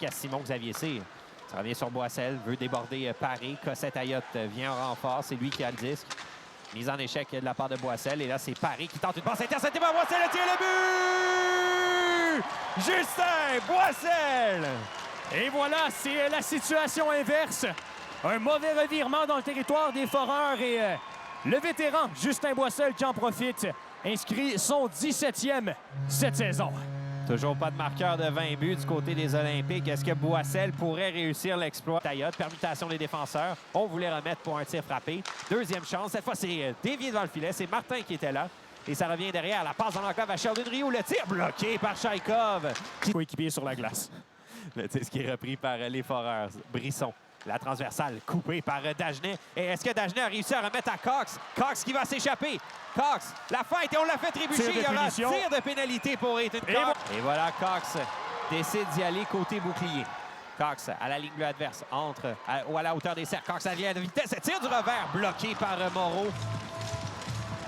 à Simon-Xavier Cyr. Ça revient sur Boissel, veut déborder Paré. Cossette-Ayotte vient en renfort, c'est lui qui a le disque. Mise en échec de la part de Boissel. Et là, c'est Paré qui tente une passe interceptée par Boissel. Le tir, le but! Justin Boissel! Et voilà, c'est la situation inverse. Un mauvais revirement dans le territoire des Foreurs et le vétéran Justin Boissel qui en profite inscrit son 17e cette saison. Toujours pas de marqueur de 20 buts du côté des Olympiques. Est-ce que Boissel pourrait réussir l'exploit? Ayotte, permutation des défenseurs. On voulait remettre pour un tir frappé. Deuxième chance. Cette fois, c'est dévié devant le filet. C'est Martin qui était là. Et ça revient derrière. La passe en enclave à Sheldon Rioux. Le tir bloqué par Chaïkov. Coéquipier sur la glace. Le tir qui est repris par les Foreurs. Brisson. La transversale coupée par Dagenet. Et est-ce que Dagenet a réussi à remettre à Cox? Cox qui va s'échapper. Cox, la fête et on l'a fait trébucher. Il y aura tir de pénalité pour Ethan Cox. Et voilà, Cox décide d'y aller côté bouclier. Cox à la ligne bleue adverse, entre ou à la hauteur des cercles. Cox, ça vient de vitesse. Tire du revers, bloqué par Moreau.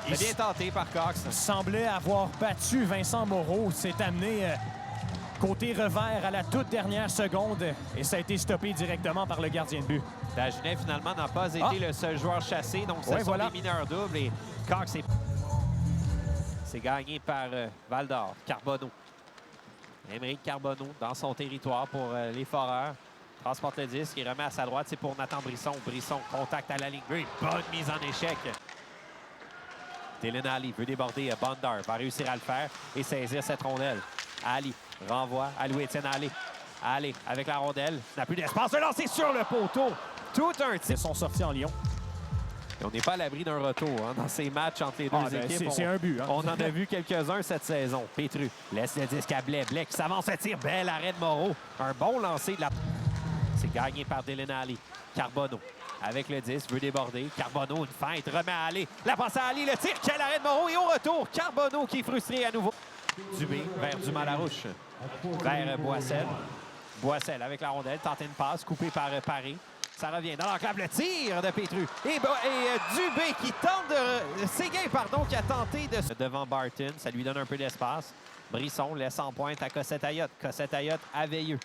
C'est bien tenté par Cox. Il semblait avoir battu Vincent Moreau. S'est amené côté revers à la toute dernière seconde et ça a été stoppé directement par le gardien de but. Dagenet, finalement, n'a pas été le seul joueur chassé. Donc, ce sont des mineurs doubles. Et Cox c'est gagné par Val-d'Or. Carbonneau. Émeric Carbonneau dans son territoire pour les Foreurs. Transporte le disque. Il remet à sa droite. C'est pour Nathan Brisson. Brisson, contact à la ligne bleue. Bonne mise en échec. Dylan Ali veut déborder Bondar. Va réussir à le faire et saisir cette rondelle. Ali renvoie à Louis-Étienne Allé. Allé avec la rondelle. N'a plus d'espace. Se lancer sur le poteau. Tout un tir. Ils sont sortis en Lyon. Et on n'est pas à l'abri d'un retour dans ces matchs entre les deux équipes. C'est un but. On en a vu quelques-uns cette saison. Pétru laisse le disque à Blais. Blais qui s'avance, un tir. Bel arrêt de Moreau. Un bon lancer de la... C'est gagné par Dylan Ali. Carbonneau avec le disque, veut déborder. Carbonneau, une feinte, remet à Ali. La passe à Ali, le tir. Quel arrêt de Moreau. Et au retour, Carbonneau qui est frustré à nouveau. Dubé vers Dumas-Larouche. Vers Boissel. Boissel avec la rondelle. Tente une passe, coupée par Paré. Ça revient dans l'enclave, le tir de Pétru. Et Dubé qui tente de... Séguin, pardon, qui a tenté de... Devant Barton, ça lui donne un peu d'espace. Brisson laisse en pointe à Cossette-Ayotte. Cossette-Ayotte à Veilleux.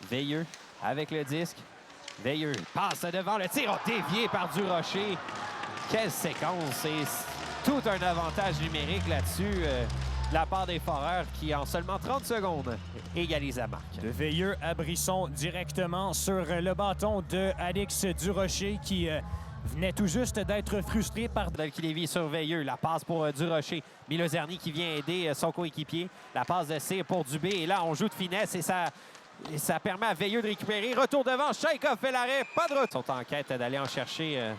Veilleux avec le disque. Veilleux passe devant le tir dévié par Durocher. Quelle séquence! C'est tout un avantage numérique là-dessus de la part des Foreurs qui, en seulement 30 secondes, égalise la marque. De Veilleux à Brisson directement sur le bâton de Alix Durocher qui venait tout juste d'être frustré par... Delki-Lévis sur Veilleux. La passe pour Durocher. Milozerny qui vient aider son coéquipier. La passe de Cyr pour Dubé. Et là, on joue de finesse et ça permet à Veilleux de récupérer. Retour devant. Chaïkov fait l'arrêt. Pas de retour. Ils sont en quête d'aller en chercher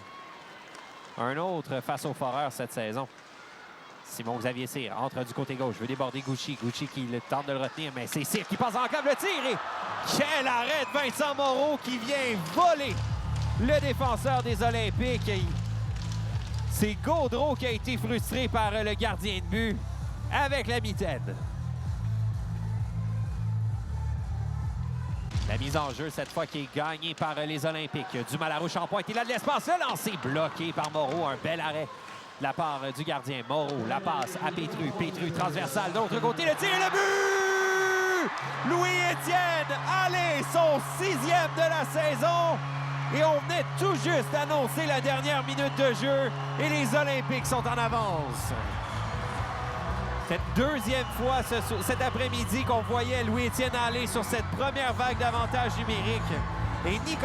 un autre face aux Foreurs cette saison. Simon-Xavier Cyr entre du côté gauche. Veut déborder Gucci. Gucci qui tente de le retenir, mais c'est Cyr qui passe en câble. Le tir et quel arrêt de Vincent Moreau qui vient voler le défenseur des Olympiques. C'est Gaudreau qui a été frustré par le gardien de but avec la mitaine. La mise en jeu, cette fois, qui est gagnée par les Olympiques. Dumas-Larouche en pointe. Il a de l'espace. Le lancer bloqué par Moreau. Un bel arrêt de la part du gardien. Moreau, la passe à Pétru. Pétru, transversal. De l'autre côté, le tir et le but! Louis-Étienne Allé, son 6e de la saison. Et on venait tout juste d'annoncer la dernière minute de jeu. Et les Olympiques sont en avance. Cette deuxième fois cet après-midi qu'on voyait Louis-Étienne Allé sur cette première vague d'avantage numérique. Et Nicolas